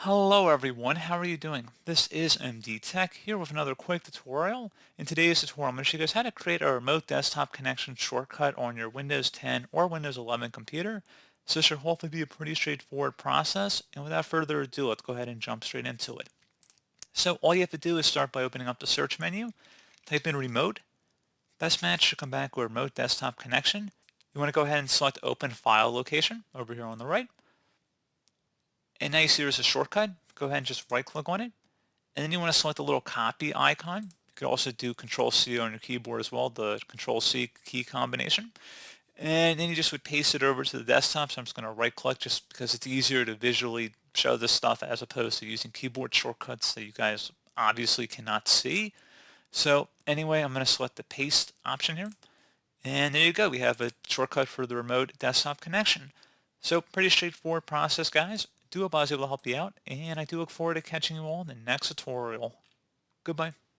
Hello everyone, how are you doing? This is MD Tech here with another quick tutorial. In today's tutorial, I'm going to show you guys how to create a remote desktop connection shortcut on your Windows 10 or Windows 11 computer. So this should hopefully be a pretty straightforward process, and without further ado, let's go ahead and jump straight into it. So all you have to do is start by opening up the search menu, type in remote. Best match should come back with remote desktop connection. You want to go ahead and select open file location over here on the right. And now you see there's a shortcut. Go ahead and just right click on it. And then you want to select the little copy icon. You could also do Control C on your keyboard as well, the Control C key combination. And then you just would paste it over to the desktop. So I'm just going to right click just because it's easier to visually show this stuff as opposed to using keyboard shortcuts that you guys obviously cannot see. So anyway, I'm going to select the paste option here. And there you go. We have a shortcut for the remote desktop connection. So pretty straightforward process, guys. Do hope I was able to help you out, and I do look forward to catching you all in the next tutorial. Goodbye.